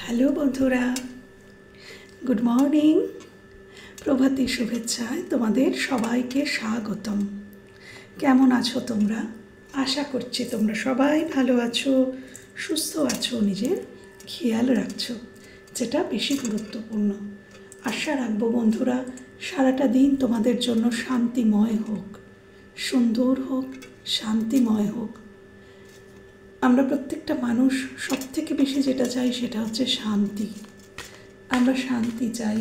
Hello বন্ধুরা, good morning. প্রভাতী শুভেচ্ছায় তোমাদের সবাইকে স্বাগতম। কেমন আছো তোমরা? আশা করছি তোমরা সবাই ভালো আছো, সুস্থ আছো, নিজের খেয়াল রাখছো, যেটা বেশি গুরুত্বপূর্ণ। আশা রাখবো বন্ধুরা, সারাটা দিন তোমাদের জন্য শান্তিময় হোক, সুন্দর হোক, শান্তিময় হোক। আমরা প্রত্যেকটা মানুষ সব থেকে বেশি যেটা চাই সেটা হচ্ছে শান্তি। আমরা শান্তি চাই।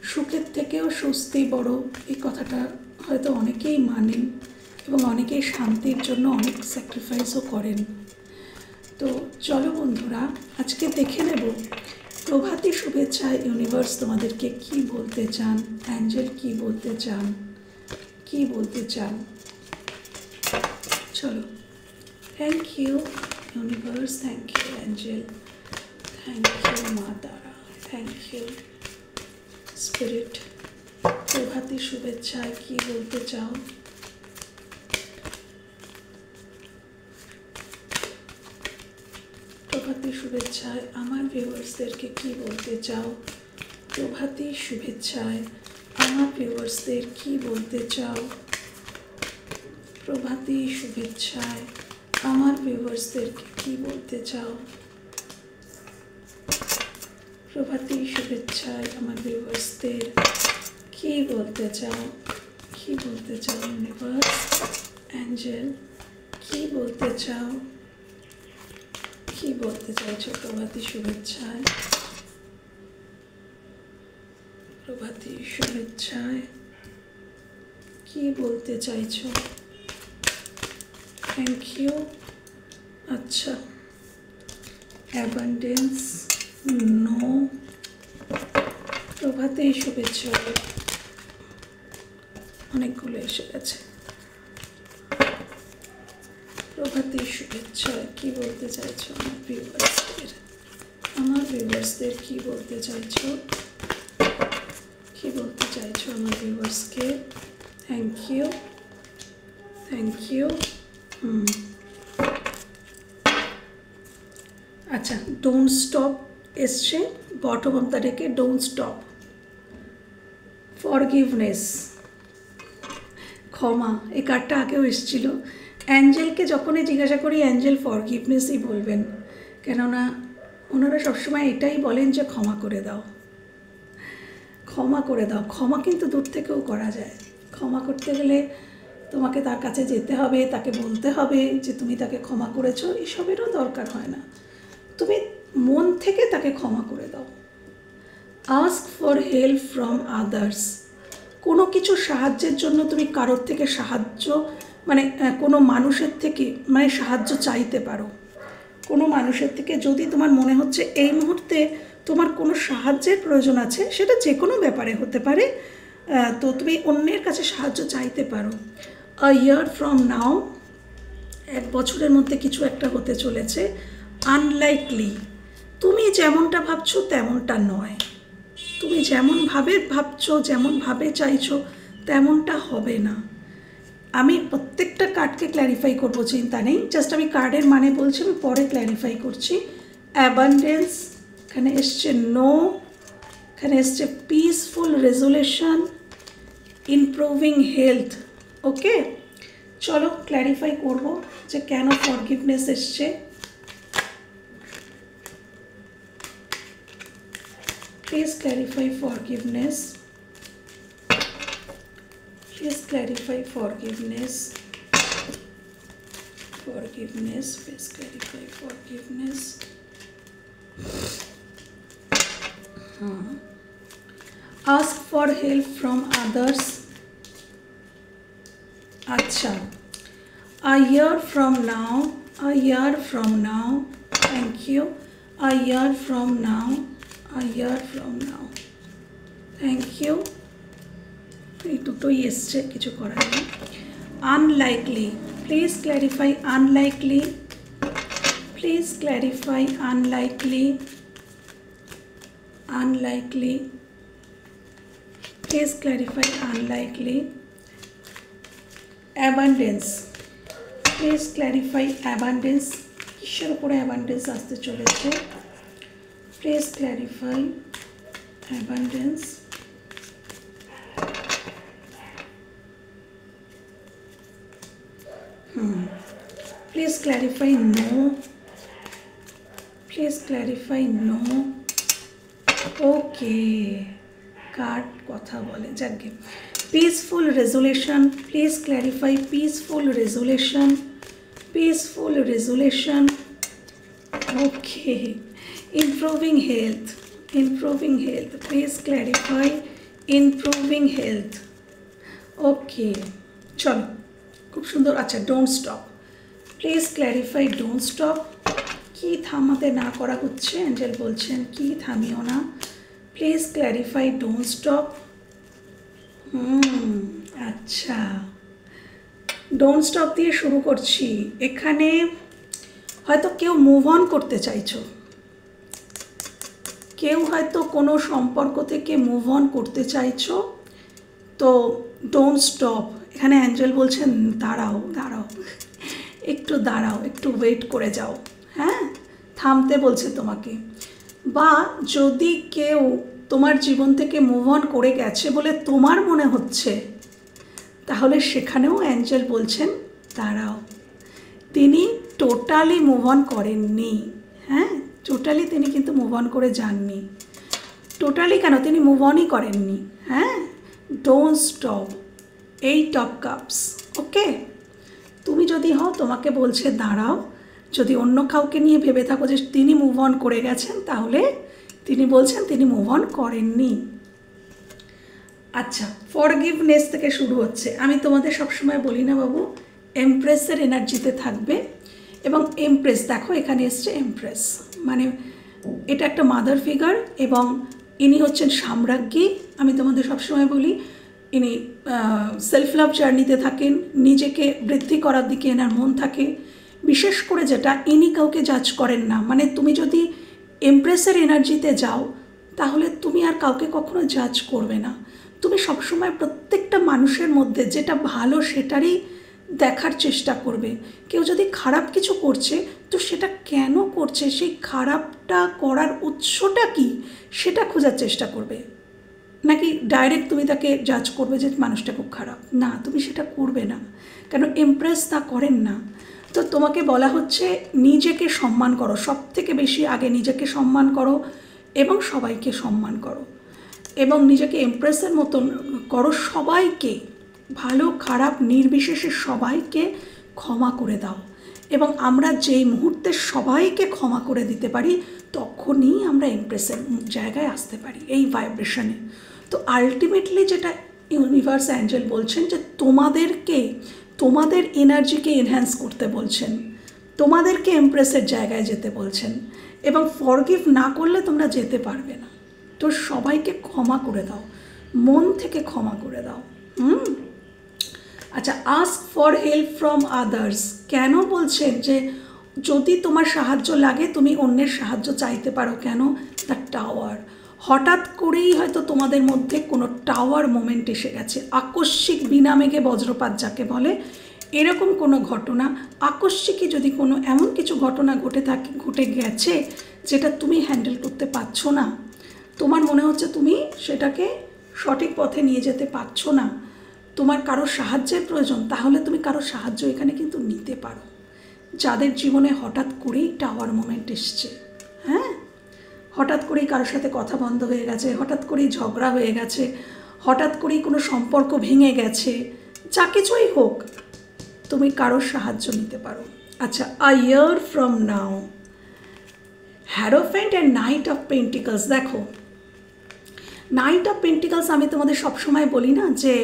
সুখের থেকেও স্বস্তি বড়, এই কথাটা হয়তো অনেকেই মানেন এবং অনেকেই শান্তির জন্য অনেক স্যাক্রিফাইসও করেন। তো চলো বন্ধুরা, আজকে দেখে নেব প্রভাতী শুভেচ্ছায় ইউনিভার্স তোমাদেরকে কি বলতে চান, অ্যাঞ্জেল কি বলতে চান, কি বলতে চান। চলো। Thank you, universe. Thank you, angel. Thank you, Ma Tara. Thank you, spirit. প্রভাতী শুভেচ্ছায় কি বলতে চাও? প্রভাতী শুভেচ্ছায় আমার ভিউয়ার্সদেরকে কি বলতে চাও? প্রভাতী শুভেচ্ছায় আমার ভিউয়ার্সদের কি বলতে চাও? প্রভাতী শুভেচ্ছায় আমার ভিউয়ার্সদেরকে কি বলতে চাও? প্রভাতী শুভেচ্ছায় আমার ভিউয়ার্সদের কি বলতে চাও? কি বলতে চাও ইউনিভার্স, অ্যাঞ্জেল, কি বলতে চাও? কি বলতে চাইছো প্রভাতী শুভেচ্ছায়? প্রভাতী শুভেচ্ছায় কি বলতে চাইছো? Thank you. আচ্ছা, অ্যাবান্ডেন্স, নো। প্রভাতী শুভেচ্ছা অনেকগুলো এসে গেছে। প্রভাতী শুভেচ্ছায় কি বলতে চাইছো আমার ভিউয়ার্সদের? আমার ভিউয়ার্সদের কি বলতে চাইছো? কি বলতে চাইছো আমার ভিউয়ার্সকে? Thank you, thank you. আচ্ছা, ডোন্ট স্টপ এসছে বটম অফ দ্য ডেকে, ডোন্ট স্টপ। ফরগিভনেস, ক্ষমা, এই কার্ডটা আগেও এসেছিল। অ্যাঞ্জেলকে যখনই জিজ্ঞাসা করি, অ্যাঞ্জেল ফরগিভনেসই বলবেন, কেননা ওনারা সবসময় এটাই বলেন যে ক্ষমা করে দাও, ক্ষমা করে দাও। ক্ষমা কিন্তু দূর থেকেও করা যায়। ক্ষমা করতে গেলে তোমাকে তার কাছে যেতে হবে, তাকে বলতে হবে যে তুমি তাকে ক্ষমা করেছো, এসবেরও দরকার হয় না। তুমি মন থেকে তাকে ক্ষমা করে দাও। Ask for help from others. কোনো কিছু সাহায্যের জন্য তুমি কারোর থেকে সাহায্য, মানে কোনো মানুষের থেকে সাহায্য চাইতে পারো। কোনো মানুষের থেকে যদি তোমার মনে হচ্ছে এই মুহূর্তে তোমার কোনো সাহায্যের প্রয়োজন আছে, সেটা যে কোনো ব্যাপারে হতে পারে, তো তুমি অন্যের কাছে সাহায্য চাইতে পারো। আ ইয়ার ফ্রম নাও, 1 বছরের মধ্যে কিছু একটা হতে চলেছে। আনলাইকলি, তুমি যেমনটা ভাবছো তেমনটা নয়। তুমি যেমনভাবে ভাবছো, যেমনভাবে চাইছো তেমনটা হবে না। আমি প্রত্যেকটা কার্ডকে ক্ল্যারিফাই করবো, চিন্তা নেই, জাস্ট আমি কার্ডের মানে বলছি, আমি পরে ক্ল্যারিফাই করছি। অ্যাবান্ডেন্স, এখানে এসছে নো, এখানে এসছে পিসফুল রেজুলেশন, ইমপ্রুভিং হেলথ। ওকে, চলো ক্ল্যারিফাই করবো যে কেন ফরগিভনেস এসছে। Please clarify forgiveness. Please clarify forgiveness. Forgiveness. Please clarify forgiveness. Ask for help from others. Acha. A year from now. A year from now. Thank you. A year from now. A year from now. Thank you. এই দুটোই এসছে, কিছু করার নেই। Unlikely, please clarify unlikely. Please clarify unlikely. Unlikely, please clarify unlikely. Abundance, please clarify abundance. কিসের উপরে abundance আসতে চলেছে? Please clarify abundance. Please clarify no. Please clarify no. Okay. Card কথা বলে যাকে peaceful resolution. Please clarify peaceful resolution. Peaceful resolution. Okay. Improving health. Improving health. Please clarify improving health. Okay. চলো খুব সুন্দর। আচ্ছা, don't stop. Please clarify don't stop. কি থামাতে না করা হচ্ছে অ্যাঞ্জেল বলছেন, কি থামিও না। Please clarify don't stop. আচ্ছা, ডোন্ট স্টপ দিয়ে শুরু করছি। এখানে হয়তো কেউ মুভ অন করতে চাইছো, কেউ হয়তো কোনো সম্পর্ক থেকে মুভ অন করতে চাইছো, তো ডোন্ট স্টপ। এখানে অ্যাঞ্জেল বলছেন দাঁড়াও দাঁড়াও, একটু দাঁড়াও, একটু ওয়েট করে যাও। হ্যাঁ, থামতে বলছে তোমাকে। বা যদি কেউ তোমার জীবন থেকে মুভ অন করে গেছে বলে তোমার মনে হচ্ছে, তাহলে সেখানেও অ্যাঞ্জেল বলছেন দাঁড়াও। তিনি টোটালি মুভ অন করেননি। হ্যাঁ, টোটালি তিনি কিন্তু মুভ অন করে যাননি। টোটালি কেন, তিনি মুভ অনই করেননি। হ্যাঁ, ডোন্ট স্টপ। 8 of Cups। ওকে, তুমি যদি হও তোমাকে বলছে দাঁড়াও। যদি অন্য কাউকে নিয়ে ভেবে থাকো যে তিনি মুভ অন করে গেছেন, তাহলে তিনি বলছেন তিনি মুভ অন করেননি। আচ্ছা, ফরগিভনেস থেকে শুরু হচ্ছে। আমি তোমাদের সবসময় বলি না বাবু, এমপ্রেসের এনার্জিতে থাকবে। এবং এমপ্রেস দেখো এখানে এসছে এমপ্রেস, মানে এটা একটা মাদার ফিগার এবং ইনি হচ্ছেন সাম্রাজ্ঞী। আমি তোমাদের সবসময় বলি ইনি সেলফ লাভ জার্নিতে থাকেন, নিজেকে বৃদ্ধি করার দিকে এনার মন থাকে। বিশেষ করে যেটা, ইনি কাউকে জাজ করেন না। মানে তুমি যদি এমপ্রেসের এনার্জিতে যাও, তাহলে তুমি আর কাউকে কখনো জাজ করবে না। তুমি সবসময় প্রত্যেকটা মানুষের মধ্যে যেটা ভালো সেটারই দেখার চেষ্টা করবে। কেউ যদি খারাপ কিছু করছে, তো সেটা কেন করছে, সেই খারাপটা করার উৎসটা কি, সেটা খোঁজার চেষ্টা করবে। নাকি ডাইরেক্ট তুমি তাকে জাজ করবে যে মানুষটা খুব খারাপ, না, তুমি সেটা করবে না, কেন এমপ্রেস তা করেন না। তো তোমাকে বলা হচ্ছে নিজেকে সম্মান করো, সব থেকে বেশি আগে নিজেকে সম্মান করো এবং সবাইকে সম্মান করো এবং নিজেকে এমপ্রেসের মতন করো। সবাইকে, ভালো খারাপ নির্বিশেষে সবাইকে ক্ষমা করে দাও। এবং আমরা যেই মুহূর্তে সবাইকে ক্ষমা করে দিতে পারি, তখনই আমরা এমপ্রেসের জায়গায় আসতে পারি, এই ভাইব্রেশনে। তো আলটিমেটলি যেটা ইউনিভার্স অ্যাঞ্জেল বলছেন যে তোমাদেরকে, তোমাদের এনার্জিকে এনহ্যান্স করতে বলছেন, তোমাদেরকে এমপ্রেসের জায়গায় যেতে বলছেন। এবং ফরগিভ না করলে তোমরা যেতে পারবে না। তো সবাইকে ক্ষমা করে দাও, মন থেকে ক্ষমা করে দাও। আচ্ছা, ask for help from others. কেন বলছেন যে যদি তোমার সাহায্য লাগে তুমি অন্যের সাহায্য চাইতে পারো? কেন? The tower. হঠাৎ করেই হয়তো তোমাদের মধ্যে কোনো টাওয়ার মোমেন্ট এসে গেছে, আকস্মিক বিনা মেঘে বজ্রপাত যাকে বলে, এরকম কোনো ঘটনা। আকস্মিকই যদি কোনো এমন কিছু ঘটনা ঘটে গেছে যেটা তুমি হ্যান্ডেল করতে পারছো না, তোমার মনে হচ্ছে তুমি সেটাকে সঠিক পথে নিয়ে যেতে পারছো না, তোমার কারো সাহায্যের প্রয়োজন, তাহলে তুমি কারো সাহায্য এখানে কিন্তু নিতে পারো। যাদের জীবনে হঠাৎ করেই টাওয়ার মোমেন্ট এসছে, হ্যাঁ, হঠাৎ করেই কারোর সাথে কথা বন্ধ হয়ে গেছে, হঠাৎ করেই ঝগড়া হয়ে গেছে, হঠাৎ করেই কোনো সম্পর্ক ভেঙে গেছে, যা কিছুই হোক, তুমি কারোর সাহায্য নিতে পারো। আচ্ছা, a year from now, Hierophant and knight of pentacles. দেখো, নাইট অফ পেন্টিকলস আমি তোমাদের সবসময় বলি না যে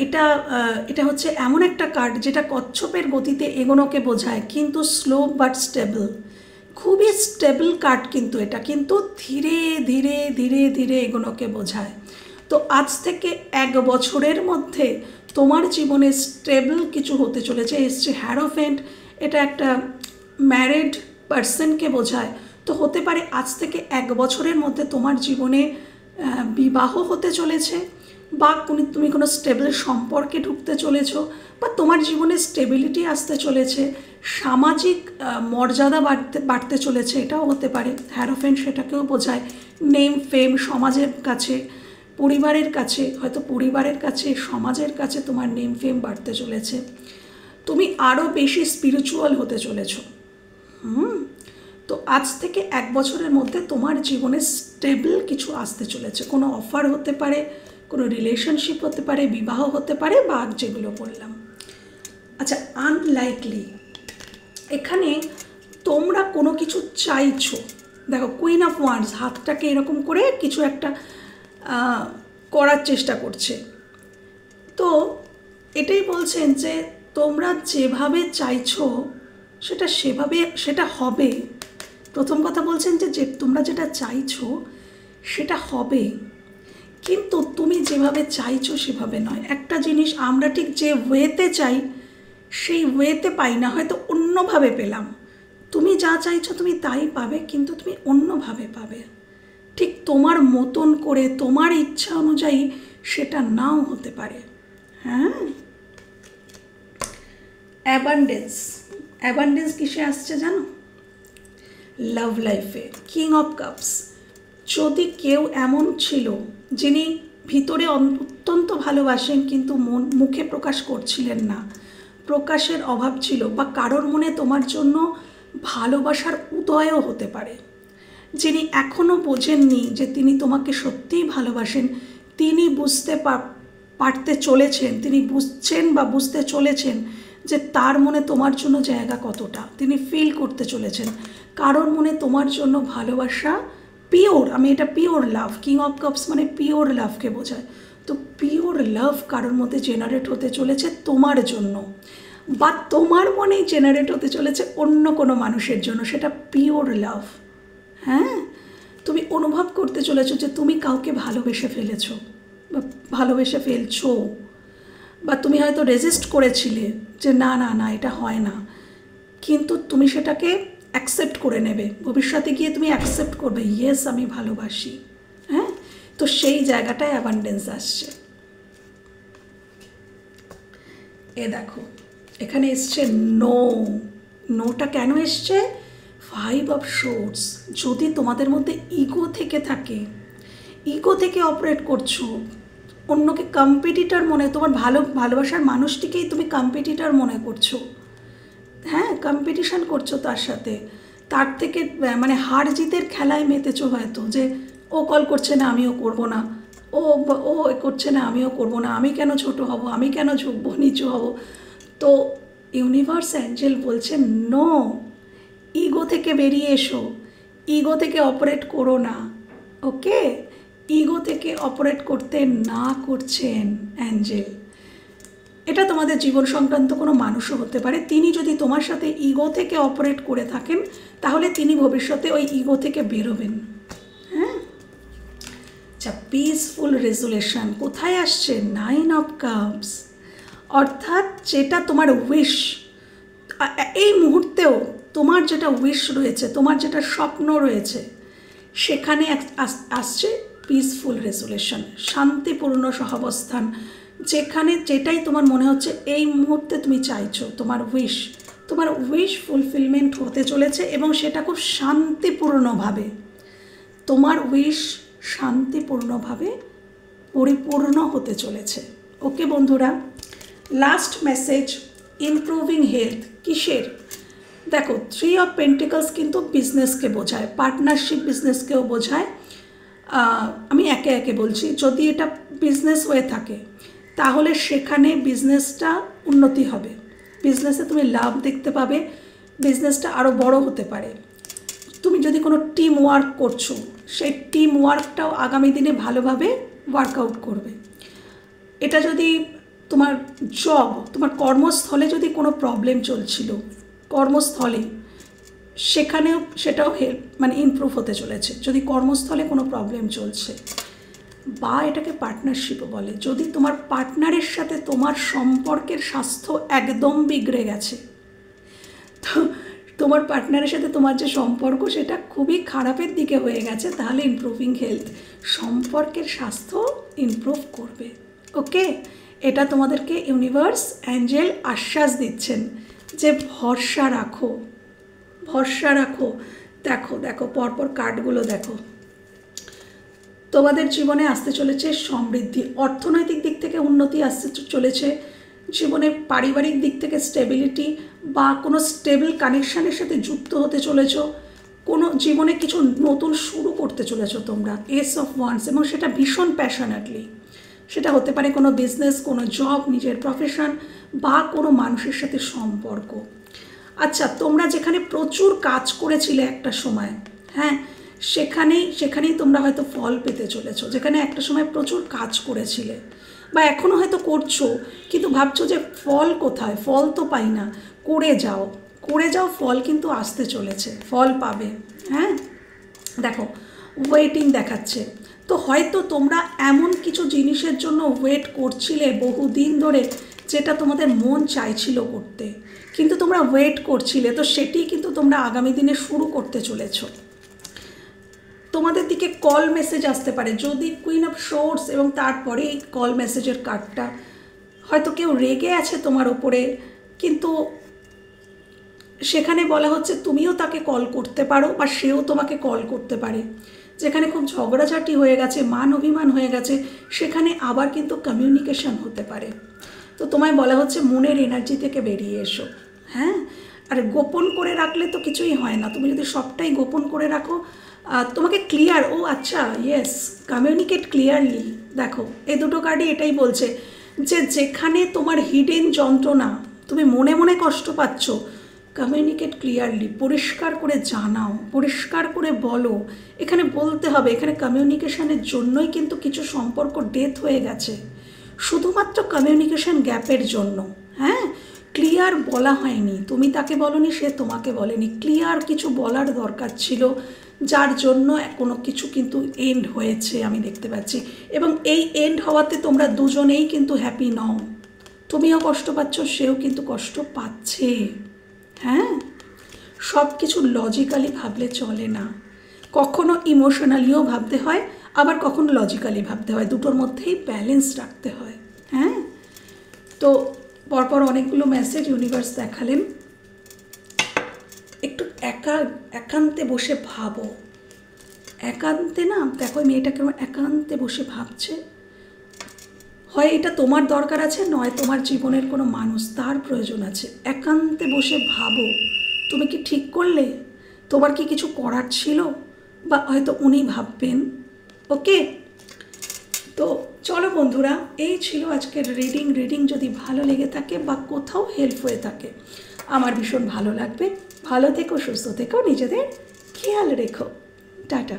এটা হচ্ছে এমন একটা কার্ড যেটা কচ্ছপের গতিতে এগোনোকে বোঝায়, কিন্তু স্লো বাট স্টেবল, খুবই স্টেবল কার্ড। কিন্তু এটা কিন্তু ধীরে ধীরে ধীরে ধীরে এগোনোকে বোঝায়। তো আজ থেকে 1 বছরের মধ্যে তোমার জীবনে স্টেবল কিছু হতে চলেছে। এসছে হ্যারোফেন্ট, এটা একটা ম্যারিড পার্সনকে বোঝায়। তো হতে পারে আজ থেকে 1 বছরের মধ্যে তোমার জীবনে বিবাহ হতে চলেছে, বা তুমি কোনো স্টেবল সম্পর্কে ঢুকতে চলেছো, বা তোমার জীবনে স্টেবিলিটি আসতে চলেছে, সামাজিক মর্যাদা বাড়তে চলেছে, এটাও হতে পারে। হ্যারোফেন্ট সেটাকেও বোঝায়। নেম ফেম, সমাজের কাছে, পরিবারের কাছে, হয়তো পরিবারের কাছে, সমাজের কাছে তোমার নেম ফেম বাড়তে চলেছে। তুমি আরও বেশি স্পিরিচুয়াল হতে চলেছো। তো আজ থেকে 1 বছরের মধ্যে তোমার জীবনে স্টেবল কিছু আসতে চলেছে। কোনো অফার হতে পারে, কোনো রিলেশনশিপ হতে পারে, বিবাহ হতে পারে, বা যেগুলো বললাম। আচ্ছা, আনলাইকলি, এখানে তোমরা কোনো কিছু চাইছো। দেখো, কুইন অফ ওয়ান্ডস হাতটাকে এরকম করে কিছু একটা করার চেষ্টা করছে। তো এটাই বলছেন যে তোমরা যেভাবে চাইছো সেটা হবে। প্রথম কথা বলছেন যে তোমরা যেটা চাইছো সেটা হবে, কিন্তু তুমি যেভাবে চাইছো সেভাবে নয়। একটা জিনিস, আমরা ঠিক যে ওয়েতে চাই সেই ওয়েতে পাই না, হয়তো অন্যভাবে পেলাম। তুমি যা চাইছো তুমি তাই পাবে, কিন্তু তুমি অন্যভাবে পাবে। ঠিক তোমার মতন করে, তোমার ইচ্ছা অনুযায়ী সেটা নাও হতে পারে। হ্যাঁ, অ্যাবান্ডেন্স কিসে আসছে জানো? লাভ লাইফে, কিং অফ কাপস। যদি কেউ এমন ছিল যিনি ভিতরে অত্যন্ত ভালোবাসেন কিন্তু মুখে প্রকাশ করছিলেন না, প্রকাশের অভাব ছিল, বা কারোর মনে তোমার জন্য ভালোবাসার উদয়ও হতে পারে, যিনি এখনও বোঝেননি যে তিনি তোমাকে সত্যিই ভালোবাসেন, তিনি বুঝতে পারতে চলেছেন, তিনি বুঝছেন বা বুঝতে চলেছেন যে তার মনে তোমার জন্য জায়গা কতটা, তিনি ফিল করতে চলেছেন। কারোর মনে তোমার জন্য ভালোবাসা পিওর, আমি এটা pure love, king of cups মানে পিওর লাভকে বোঝায়। তো পিওর লাভ কারোর মধ্যে জেনারেট হতে চলেছে তোমার জন্য, বা তোমার মনেই জেনারেট হতে চলেছে অন্য কোনো মানুষের জন্য, সেটা পিওর লাভ। হ্যাঁ, তুমি অনুভব করতে চলেছো যে তুমি কাউকে ভালোবেসে ফেলেছো বা ভালোবেসে ফেলছো, বা তুমি হয়তো রেজিস্ট করেছিলে যে না না না এটা হয় না, কিন্তু তুমি সেটাকে অ্যাকসেপ্ট করে নেবে। ভবিষ্যতে গিয়ে তুমি অ্যাকসেপ্ট করবে, ইয়েস আমি ভালোবাসি। হ্যাঁ, তো সেই জায়গাটায় অ্যাবান্ডেন্স আসছে। এ দেখো, এখানে এসছে নো। নোটা কেন এসছে? 5 অফ সোর্ডস। যদি তোমাদের মধ্যে ইগো থেকে থাকে, ইগো থেকে অপারেট করছো, অন্যকে কম্পিটিটর মনে, তোমার ভালোবাসার মানুষটিকেই তুমি কম্পিটিটর মনে করছো। হ্যাঁ, কম্পিটিশন করছো তার সাথে, তার থেকে মানে হার জিতের খেলায় মেতেছো হয়তো, যে ও কল করছে না আমিও করব না, ও করছে না আমিও করব না, আমি কেন ছোট হব, আমি কেন ঝুঁকবো, নিচু হব। তো ইউনিভার্স অ্যাঞ্জেল বলছে নো, ইগো থেকে বেরিয়ে এসো, ইগো থেকে অপারেট করো না। ওকে, ইগো থেকে অপারেট করতে না করছেন অ্যাঞ্জেল। এটা তোমাদের জীবন সংক্রান্ত কোনো মানুষও হতে পারে। তিনি যদি তোমার সাথে ইগো থেকে অপারেট করে থাকেন তাহলে তিনি ভবিষ্যতে ওই ইগো থেকে বেরোবেন। হ্যাঁ, আচ্ছা, পিসফুল রেজুলেশন কোথায় আসছে? 9 অফ কাপস। অর্থাৎ যেটা তোমার উইশ, এই মুহূর্তেও তোমার যেটা উইশ রয়েছে, তোমার যেটা স্বপ্ন রয়েছে, সেখানে আসছে পিসফুল রেজুলেশন, শান্তিপূর্ণ সহাবস্থান। যেটাই তোমার মনে হচ্ছে এই মুহূর্তে তুমি চাইছো, তোমার উইশ ফুলফিলমেন্ট হতে চলেছে, এবং সেটা খুব শান্তিপূর্ণভাবে, তোমার উইশ শান্তিপূর্ণভাবে পরিপূর্ণ হতে চলেছে। ওকে বন্ধুরা, লাস্ট মেসেজ, ইমপ্রুভিং হেলথ। কিসের? দেখো, 3 অফ পেন্টিকলস কিন্তু বিজনেসকে বোঝায়, পার্টনারশিপ বিজনেসকেও বোঝায়। আমি একে একে বলছি। যদি এটা বিজনেস হয়ে থাকে তাহলে সেখানে বিজনেসটা উন্নতি হবে, বিজনেসে তুমি লাভ দেখতে পাবে, বিজনেসটা আরও বড় হতে পারে। তুমি যদি কোনো টিম ওয়ার্ক করছো, সেই টিম ওয়ার্কটাও আগামী দিনে ভালোভাবে ওয়ার্কআউট করবে। এটা যদি তোমার জব, তোমার কর্মস্থলে যদি কোনো প্রবলেম চলছিল, কর্মস্থলে সেখানেও সেটাও মানে ইমপ্রুভ হতে চলেছে যদি কর্মস্থলে কোনো প্রবলেম চলছে। বা এটাকে পার্টনারশিপও বলে। যদি তোমার পার্টনারের সাথে তোমার সম্পর্কের স্বাস্থ্য একদম বিগড়ে গেছে, তো তোমার পার্টনারের সাথে তোমার যে সম্পর্ক সেটা খুবই খারাপের দিকে হয়ে গেছে, তাহলে ইমপ্রুভিং হেলথ, সম্পর্কের স্বাস্থ্য ইমপ্রুভ করবে। ওকে, এটা তোমাদেরকে ইউনিভার্স অ্যাঞ্জেল আশ্বাস দিচ্ছেন যে ভরসা রাখো, ভরসা রাখো। দেখো দেখো পরপর কার্ডগুলো দেখো। তোমাদের জীবনে আসতে চলেছে সমৃদ্ধি, অর্থনৈতিক দিক থেকে উন্নতি আসতে চলেছে, জীবনে পারিবারিক দিক থেকে স্টেবিলিটি বা কোনো স্টেবল কানেকশানের সাথে যুক্ত হতে চলেছ, কোনো জীবনে কিছু নতুন শুরু করতে চলেছো তোমরা, এস অফ ওয়ান্স, এবং সেটা ভীষণ প্যাশনেটলি। সেটা হতে পারে কোনো বিজনেস, কোনো জব, নিজের প্রফেশন বা কোনো মানুষের সাথে সম্পর্ক। আচ্ছা, তোমরা যেখানে প্রচুর কাজ করেছিলে একটা সময়, হ্যাঁ, সেখানেই তোমরা হয়তো ফল পেতে চলেছো। যেখানে একটা সময় প্রচুর কাজ করেছিলে বা এখনও হয়তো করছো, কিন্তু ভাবছো যে ফল কোথায়, ফল তো পাই না। করে যাও, ফল কিন্তু আসতে চলেছে, ফল পাবে। হ্যাঁ, দেখো ওয়েটিং দেখাচ্ছে, তো হয়তো তোমরা এমন কিছু জিনিসের জন্য ওয়েট করছিলে বহুদিন ধরে, যেটা তোমাদের মন চাইছিল করতে, কিন্তু তোমরা ওয়েট করছিলে, তো সেটি কিন্তু তোমরা আগামী দিনে শুরু করতে চলেছো। তোমাদের দিকে কল মেসেজ আসতে পারে, যদি কুইন অফ সোর্স এবং তারপরে কল মেসেজের কার্ডটা, হয়তো কেউ রেগে আছে তোমার ওপরে, কিন্তু সেখানে বলা হচ্ছে তুমিও তাকে কল করতে পারো বা সেও তোমাকে কল করতে পারে। যেখানে খুব ঝগড়াঝাটি হয়ে গেছে, মান অভিমান হয়ে গেছে, সেখানে আবার কিন্তু কমিউনিকেশন হতে পারে। তো তোমায় বলা হচ্ছে মনের এনার্জি থেকে বেরিয়ে এসো। হ্যাঁ, আর গোপন করে রাখলে তো কিছুই হয় না। তুমি যদি সবটাই গোপন করে রাখো, তোমাকে ক্লিয়ার, ও আচ্ছা, ইয়েস, কমিউনিকেট ক্লিয়ারলি। দেখো এই দুটো কার্ডই এটাই বলছে যে যেখানে তোমার হিডেন যন্ত্রণা, তুমি মনে মনে কষ্ট পাচ্ছ, কমিউনিকেট ক্লিয়ারলি, পরিষ্কার করে জানাও, পরিষ্কার করে বলো। এখানে বলতে হবে, এখানে কমিউনিকেশনের জন্যই কিন্তু কিছু সম্পর্ক ডেথ হয়ে গেছে, শুধুমাত্র কমিউনিকেশন গ্যাপের জন্য। হ্যাঁ, ক্লিয়ার বলা হয়নি, তুমি তাকে বলনি, সে তোমাকে বলেনি, ক্লিয়ার কিছু বলার দরকার ছিল, যার জন্য কোনো কিছু কিন্তু এন্ড হয়েছে আমি দেখতে পাচ্ছি। এবং এই এন্ড হওয়াতে তোমরা দুজনেই কিন্তু হ্যাপি নও, তুমিও কষ্ট পাচ্ছ, সেও কিন্তু কষ্ট পাচ্ছে। হ্যাঁ, সব কিছু লজিক্যালি ভাবলে চলে না, কখনো ইমোশনালিও ভাবতে হয়, আবার কখনো লজিক্যালি ভাবতে হয়, দুটোর মধ্যেই ব্যালেন্স রাখতে হয়। হ্যাঁ, তো পরপর অনেকগুলো মেসেজ ইউনিভার্স দেখালেন। একটু একান্তে বসে ভাবো, একান্তে না, দেখো মেয়েটাকে একান্তে বসে ভাবছে, হয় এটা তোমার দরকার আছে, নয় তোমার জীবনের কোনো মানুষ তার প্রয়োজন আছে। একান্তে বসে ভাবো, তুমি কি ঠিক করলে, তোমার কি কিছু করার ছিল, বা হয়তো উনি ভাববেন। ওকে, তো চলো বন্ধুরা, এই ছিল আজকের রিডিং যদি ভালো লেগে থাকে বা কোথাও হেল্প হয়ে থাকে, আমার ভীষণ ভালো লাগবে। ভালো থেকো, সুস্থ থেকো, নিজেদের খেয়াল রেখো। টাটা।